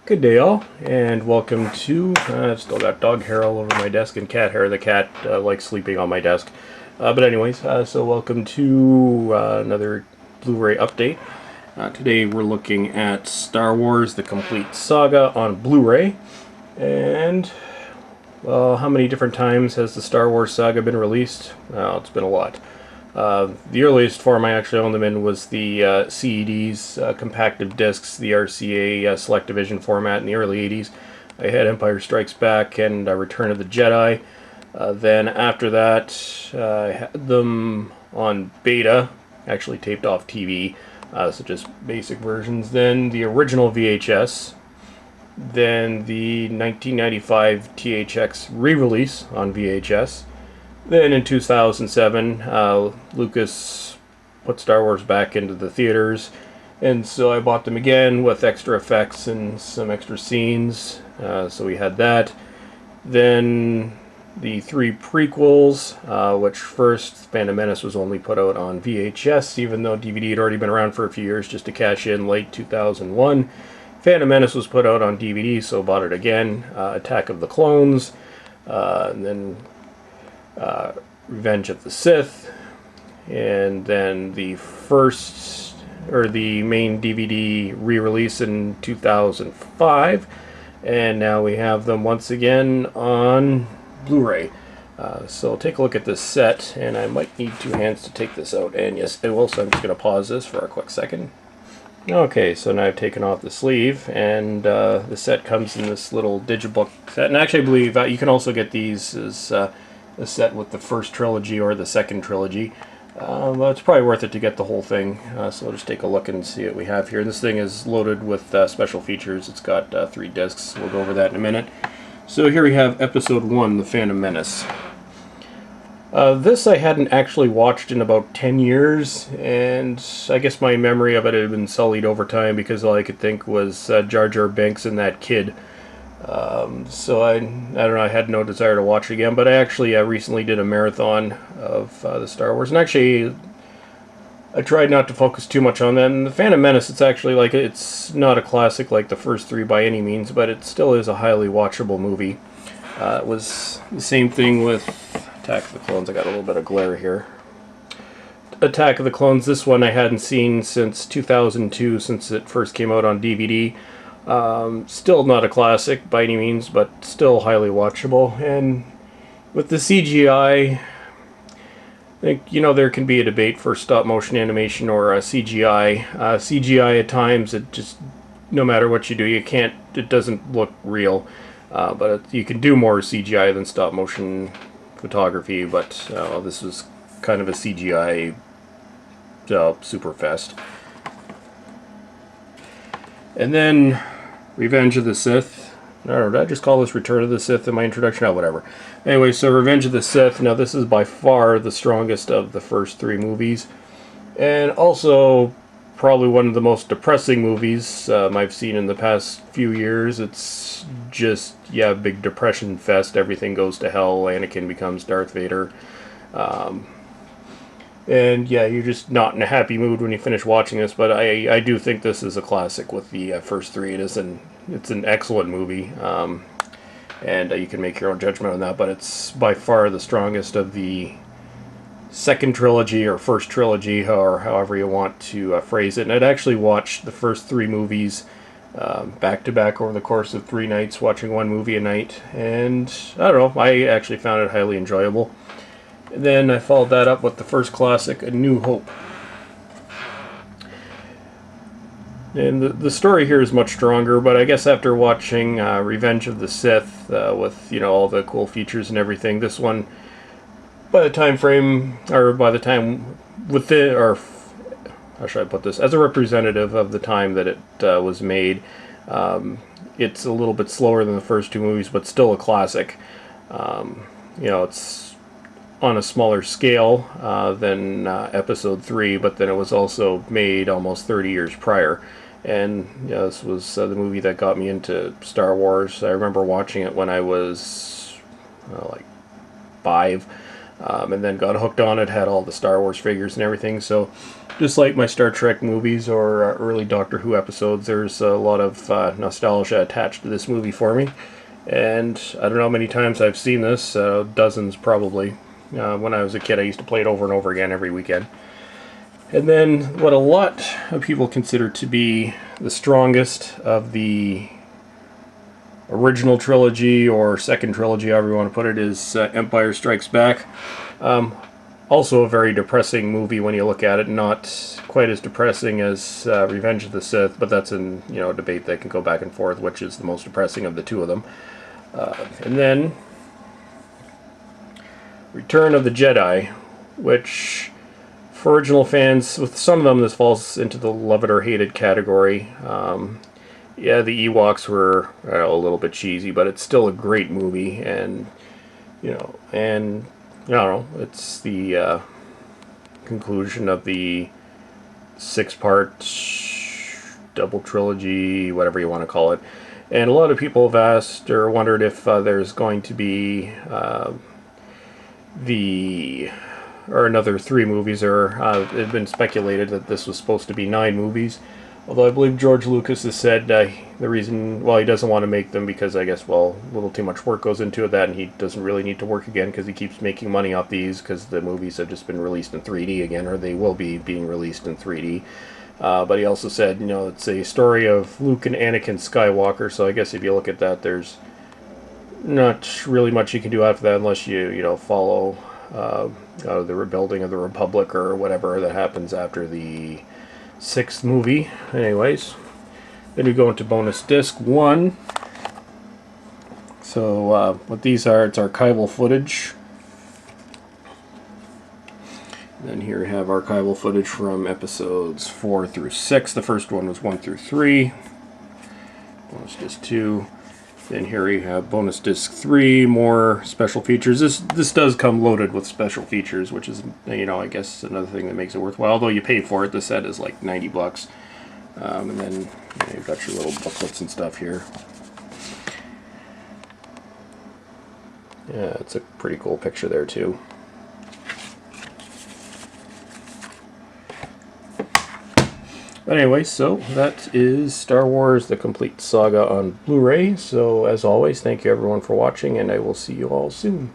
Good day, all, and welcome to. I've still got dog hair all over my desk and cat hair. The cat likes sleeping on my desk. But anyways, so welcome to another Blu-ray update. Today we're looking at Star Wars: The Complete Saga on Blu-ray. And well, how many different times has the Star Wars saga been released? Well, it's been a lot. The earliest form I actually owned them in was the CEDs, compacted discs, the RCA Select-Division format in the early 80s. I had Empire Strikes Back and Return of the Jedi. Then after that, I had them on beta, actually taped off TV, so just basic versions. Then the original VHS. Then the 1995 THX re-release on VHS. Then in 2007, Lucas put Star Wars back into the theaters, and so I bought them again with extra effects and some extra scenes, so we had that. Then the three prequels, which first, Phantom Menace was only put out on VHS, even though DVD had already been around for a few years, just to cash in late 2001. Phantom Menace was put out on DVD, so bought it again. Attack of the Clones, and then Revenge of the Sith, and then the main DVD re-release in 2005, and now we have them once again on Blu-ray. So take a look at this set, and I might need two hands to take this out, and yes, I will, so I'm just going to pause this for a quick second. Okay, so now I've taken off the sleeve, and the set comes in this little digibook set, and actually I believe you can also get these as a set with the first trilogy or the second trilogy. Well, it's probably worth it to get the whole thing, so we'll just take a look and see what we have here. This thing is loaded with special features. It's got 3 discs. We'll go over that in a minute. So here we have Episode 1, The Phantom Menace. This I hadn't actually watched in about 10 years, and I guess my memory of it had been sullied over time because all I could think was Jar Jar Binks and that kid. So I don't know, I had no desire to watch it again, but I actually recently did a marathon of the Star Wars, and actually I tried not to focus too much on that. And the Phantom Menace, it's actually like, it's not a classic like the first 3 by any means, but it still is a highly watchable movie. It was the same thing with Attack of the Clones. I got a little bit of glare here. Attack of the Clones, this one I hadn't seen since 2002, since it first came out on DVD. Still not a classic by any means, but still highly watchable. And with the CGI, I think, you know, there can be a debate for stop motion animation or CGI. CGI at times, it just, no matter what you do, it doesn't look real. But you can do more CGI than stop motion photography, but this was kind of a CGI superfest. And then Revenge of the Sith. I don't know, did I just call this Return of the Sith in my introduction? Oh, whatever. Anyway, so Revenge of the Sith. Now, this is by far the strongest of the first 3 movies. And also, probably one of the most depressing movies I've seen in the past few years. It's just, yeah, big depression fest. Everything goes to hell. Anakin becomes Darth Vader. And yeah, you're just not in a happy mood when you finish watching this, but I do think this is a classic with the first 3. It's an excellent movie, and you can make your own judgment on that, but it's by far the strongest of the second trilogy or first trilogy, or however you want to phrase it. And I'd actually watched the first 3 movies back to back over the course of 3 nights, watching one movie a night, and I don't know, I actually found it highly enjoyable. And then I followed that up with the first classic, A New Hope. And the story here is much stronger, but I guess after watching Revenge of the Sith with, you know, all the cool features and everything, this one, by the time within, or how should I put this, as a representative of the time that it was made, it's a little bit slower than the first 2 movies, but still a classic. You know, it's on a smaller scale than Episode 3, but then it was also made almost 30 years prior. And yeah, this was the movie that got me into Star Wars. I remember watching it when I was like 5. and then got hooked on it, had all the Star Wars figures and everything. So just like my Star Trek movies or early Doctor Who episodes, there's a lot of nostalgia attached to this movie for me. And I don't know how many times I've seen this, dozens probably. When I was a kid, I used to play it over and over again every weekend. And then what a lot of people consider to be the strongest of the original trilogy or second trilogy, however you want to put it, is Empire Strikes Back. Also a very depressing movie when you look at it. Not quite as depressing as Revenge of the Sith, but that's a debate that can go back and forth, which is the most depressing of the two of them. And then Return of the Jedi, which for original fans, with some of them this falls into the love it or hate it category. Yeah, the Ewoks were a little bit cheesy, but it's still a great movie, and I don't know, it's the conclusion of the 6-part double trilogy, whatever you want to call it. And a lot of people have asked or wondered if there's going to be another 3 movies, or it had been speculated that this was supposed to be 9 movies. Although I believe George Lucas has said the reason, he doesn't want to make them because I guess, a little too much work goes into that, and he doesn't really need to work again because he keeps making money off these because the movies have just been released in 3D again, or they will be being released in 3D. But he also said, it's a story of Luke and Anakin Skywalker, so I guess if you look at that, there's not really much you can do after that unless you follow the rebuilding of the Republic or whatever that happens after the 6th movie. Anyways, then we go into bonus disc 1. So what these are, it's archival footage. And then here we have archival footage from episodes 4 through 6. The first one was 1 through 3. Bonus disc 2. Then here we have bonus disc 3, more special features. This does come loaded with special features, which is, I guess another thing that makes it worthwhile. Although you pay for it, the set is like $90. And then you've got your little booklets and stuff here. Yeah, it's a pretty cool picture there too. But anyway, so that is Star Wars: The Complete Saga on Blu-ray. So as always, thank you everyone for watching, and I will see you all soon.